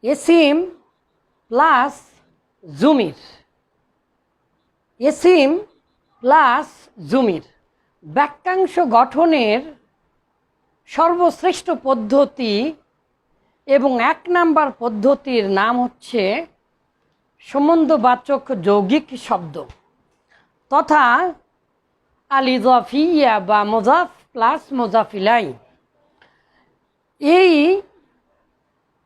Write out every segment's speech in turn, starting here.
এসিম plus জুমির। এসিম plus জুমির বাক্যাংশ গঠনের সর্বশ্রেষ্ঠ পদ্ধতি এবং 1 নাম্বার পদ্ধতির নাম হচ্ছে সম্বন্ধবাচক যৌগিক শব্দ তথা আল ইজাফিয়া বা মুজাফ প্লাস মুজাফিলাই। এই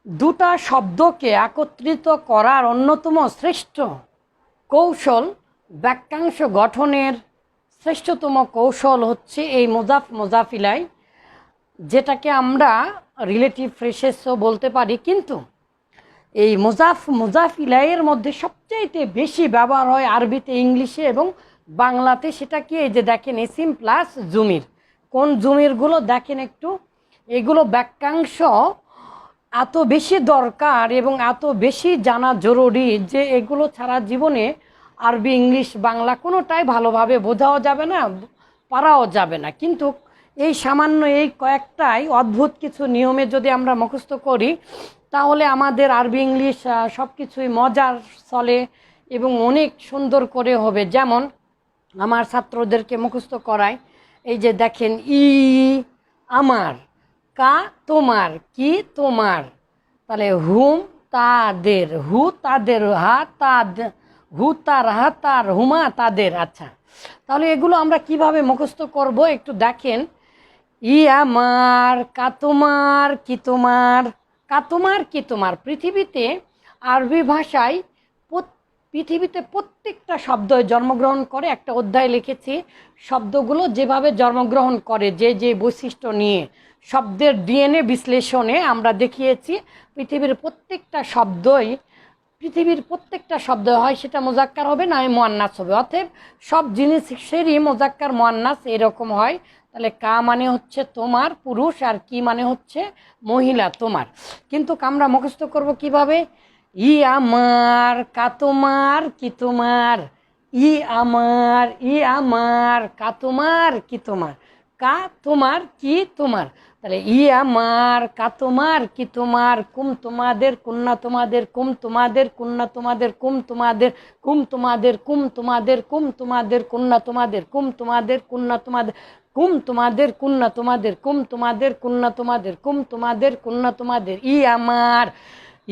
দুটা শব্দকে একত্রিত করার অন্যতম শ্রেষ্ঠ কৌশল, বাক্যাংশ গঠনের শ্রেষ্ঠতম কৌশল হচ্ছে এই মুজাফ মুজাফিলাই, যেটাকে আমরা রিলেটিভ ফ্রেসেসও বলতে পারি। কিন্তু এই মুজাফ মুজাফিলাইয়ের মধ্যে সবচাইতে বেশি ব্যবহার হয় আরবিতে, ইংলিশে এবং বাংলাতে। সেটা কি, এই যে দেখেন এসিম প্লাস জুমির। কোন জুমিরগুলো দেখেন একটু। এগুলো বাক্যাংশ এত বেশি দরকার এবং এত বেশি জানা জরুরি যে এগুলো ছাড়া জীবনে আরবি, ইংলিশ, বাংলা কোনোটাই ভালোভাবে বোঝাও যাবে না, পারাও যাবে না। কিন্তু এই সামান্য এই কয়েকটাই অদ্ভুত কিছু নিয়মে যদি আমরা মুখস্থ করি তাহলে আমাদের আরবি, ইংলিশ সব কিছুই মজার চলে এবং অনেক সুন্দর করে হবে। যেমন আমার ছাত্রদেরকে মুখস্থ করায়, এই যে দেখেন ই আমার, কা তোমার, কি তোমার, তাহলে হুম তাদের, হু তাদের, হা তাদের, হু তার, হা তার, হুমা তাদের। আচ্ছা, তাহলে এগুলো আমরা কিভাবে মুখস্থ করব একটু দেখেন। ই আমার, কা তোমার, কি তোমার, কা তোমার, কি তোমার। পৃথিবীতে আরবি ভাষায় পৃথিবীতে প্রত্যেকটা শব্দ জন্মগ্রহণ করে। একটা অধ্যায় লিখেছি শব্দগুলো যেভাবে জন্মগ্রহণ করে, যে যে বৈশিষ্ট্য নিয়ে, শব্দের ডিএনএ বিশ্লেষণে আমরা দেখিয়েছি পৃথিবীর প্রত্যেকটা শব্দ হয় সেটা মুজাক্কার হবে না মুয়ান্নাস হবে। অতএব সব জিনিসেরই মুজাক্কার মুয়ান্নাস এরকম হয়। তাহলে কা মানে হচ্ছে তোমার পুরুষ, আর কি মানে হচ্ছে মহিলা তোমার। কিন্তু আমরা মুখস্থ করব কিভাবে? ই আমার, কা তোমার, কি তোমার, ই আমার, ই আমার, কা তোমার, কি তোমার, কা তোমার, কি তোমার। তাহলে ই আমার, কা তোমার, কি তোমার, কুম তোমাদের, কুন্না তোমাদের, কুম তোমাদের, কুন্না তোমাদের, কুম তোমাদের, কুম তোমাদের, কুম তোমাদের, কুম তোমাদের, কুন্না তোমাদের, কুম তোমাদের, কুন্না তোমাদের, কুম তোমাদের, কুন্না তোমাদের, কুম তোমাদের, কুন্না তোমাদের, কুম তোমাদের, কুন্না তোমাদের। ই আমার,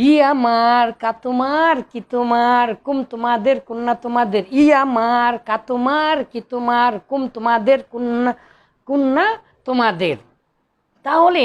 ই আমার, কা তোমার, কি তোমার, কুম তোমাদের, কুন্না তোমাদের, ই আমার, কা তোমার, কি তোমার, কুম তোমাদের, কুন্না কুন্না তোমাদের। তাহলে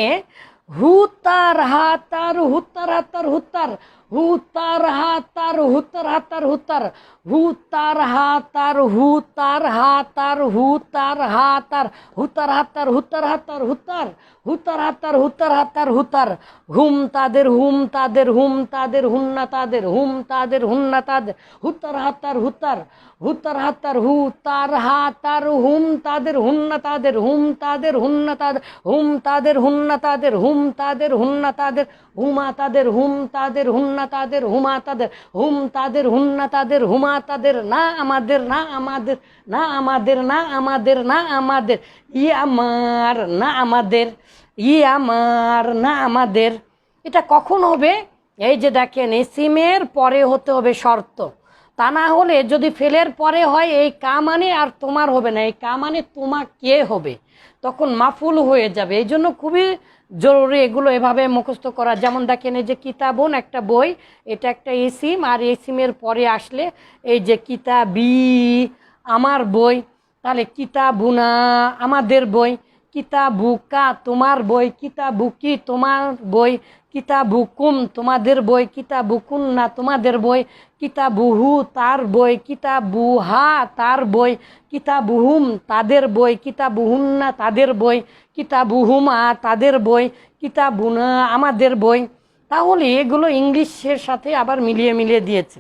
হুতার হাতার, হুতার হাতার, হুতার, হুতার হাতার, হুতার হাতার, হুতার, হুতার হাতার, হুতার হাতার, হুতার হাতার, হুতার হাতার, হুতার হাতার, হুতার, হুতার হাতার, হুতার হাতার, হুতার, হুম তাদের, হুম তাদের, হুম তাদের, হুন্না তাদের, হুম তাদের, হুন্না তাদের, হুতার হাতার, হুতার, হুতার হাতার, হুতার হাতার, হুম তাদের, হুন্না তাদের, হুম তাদের, হুন্না তাদের, হুম তাদের, হুন্না তাদের, হুম তাদের, হুন্না তাদের, হুমা তাদের, হুম তাদের, হুন্না তাদের, হুমা তাদের, হুম তাদের, হুন্না তাদের, হুমা তাদের। না আমাদের, না আমাদের, না আমাদের, না আমাদের, না আমাদের, ই আমার, না আমাদের, ই আমার, না আমাদের। এটা কখন হবে? এই যে দেখেন এসিমের পরে হতে হবে শর্ত। তা না হলে যদি ফেলের পরে হয় এই কা মানে আর তোমার হবে না, এই কা মানে তোমাকে হবে, তখন মাফুল হয়ে যাবে। এই জন্য খুবই জরুরি এগুলো এভাবে মুখস্থ করা। যেমন দেখেন এই যে কিতাবুন একটা বই, এটা একটা এসিম, আর এসিমের পরে আসলে এই যে কিতাবি আমার বই, তাহলে কিতাবুনা আমাদের বই, কিতাবুকা তোমার বই, কিতাবুকি তোমার বই, কিতাবুকুম তোমাদের বই, কিতাবুকুন্না তোমাদের বই, কিতাবুহু তার বই, কিতাবুহা তার বই, কিতাবুহুম তাদের বই, কিতাবুহুন্না তাদের বই, কিতাবুহুমা তাদের বই, কিতাবুনা আমাদের বই। তাহলে এগুলো ইংলিশের সাথে আবার মিলিয়ে মিলিয়ে দিয়েছে।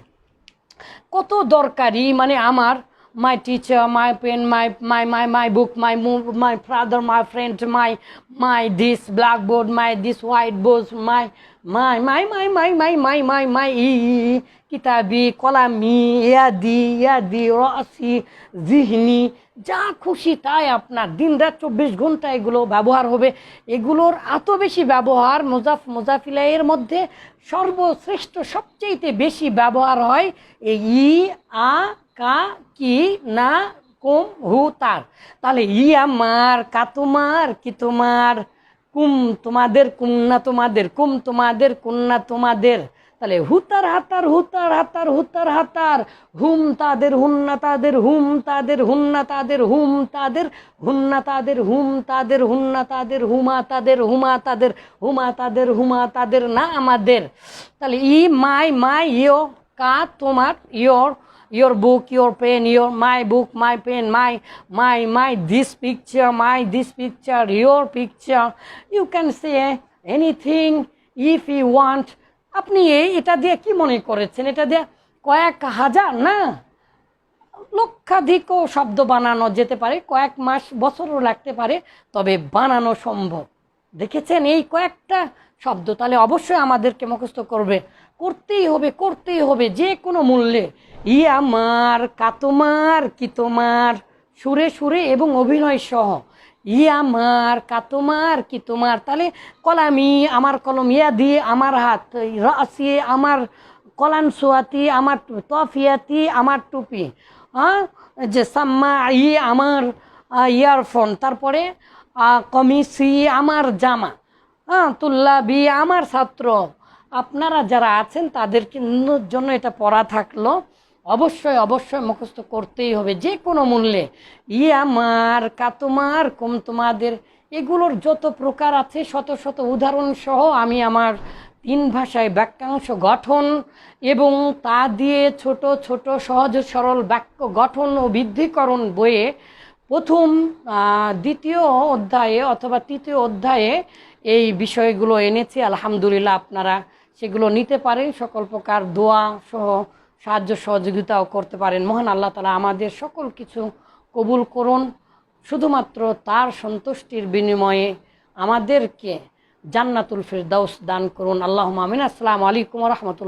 কত দরকারি, মানে আমার my teacher, my pen, my book, my father, my friend, my this blackboard, my this whiteboard, my কিতাবি কলামি ইয়াদি রসি জিহনি, যা খুশি তাই আপনার দিনরাত 24 ঘন্টা এগুলো ব্যবহার হবে। এগুলোর এত বেশি ব্যবহার মুজাফিলাইয়ের মধ্যে সর্বশ্রেষ্ঠ সবচেয়ে বেশি ব্যবহার হয় এই ই আ কা কি না কুম হু তার। তাহলে ই আমার, কা তোমার, কি তোমার, কুম তোমাদের, কুম না তোমাদের, কুম তোমাদের, কুন না তোমাদের। তাহলে হুতার হাতার, হুতার হাতার, হুতার হাতার, হুম তাদের, হুন্না তাদের, হুম তাদের, হুন্না তাদের, হুম তাদের, হুন্না তাদের, হুম তাদের, হুন্না তাদের, হুমা তাদের, হুমা তাদের, হুমা তাদের, হুমা তাদের, না আমাদের। তাহলে ই মাই ইয়ো, কা তোমার, your book, your pen, my book, my pen, my this picture, your picture. You can say anything if you want. আপনি এটা দিয়ে কি মনে করেছেন? এটা দিয়ে কয়েক হাজার না লক্ষাধিকও শব্দ বানানো যেতে পারে, কয়েক মাস বছরও লাগতে পারে, তবে বানানো সম্ভব। দেখেছেন এই কয়েকটা শব্দ? তাহলে অবশ্যই আমাদেরকে মুখস্থ করতেই হবে যে কোনো মূল্যে। ই আমার, কা তোমার, কি তোমার, সুরে সুরে এবং অভিনয় সহ। ই আমার, কা তোমার, কি তোমার। তাহলে কলামি আমার কলম, ইয়া দিয়ে আমার হাত, রাসি আমার কলান, সোয়াতি আমার তফিয়াতি আমার টুপি, হ্যাঁ যে সাম্মা ই আমার ইয়ারফোন, তারপরে কমিসি আমার জামা, হ্যাঁ তুল্লাবি আমার ছাত্র। আপনারা যারা আছেন তাদের জন্য এটা পড়া থাকলো। অবশ্যই মুখস্থ করতেই হবে যে কোনো মূল্যে। ই আমার, কা তোমার, কুম তোমাদের, এগুলোর যত প্রকার আছে শত শত উদাহরণ সহ আমি আমার 3 ভাষায় বাক্যাংশ গঠন এবং তা দিয়ে ছোট ছোট সহজ সরল বাক্য গঠন ও বৃদ্ধিকরণ বইয়ে প্রথম, দ্বিতীয় অধ্যায়ে অথবা তৃতীয় অধ্যায়ে এই বিষয়গুলো এনেছি। আলহামদুলিল্লাহ আপনারা সেগুলো নিতে পারেন, সকল প্রকার দোয়া সহ সাহায্য সহযোগিতাও করতে পারেন। মহান আল্লাহ তাআলা আমাদের সকল কিছু কবুল করুন, শুধুমাত্র তার সন্তুষ্টির বিনিময়ে আমাদেরকে জান্নাতুল ফিরদাউস দান করুন। আল্লাহুম্মা আমিন। আসসালামু আলাইকুম ওয়া রাহমাতুল্লাহ।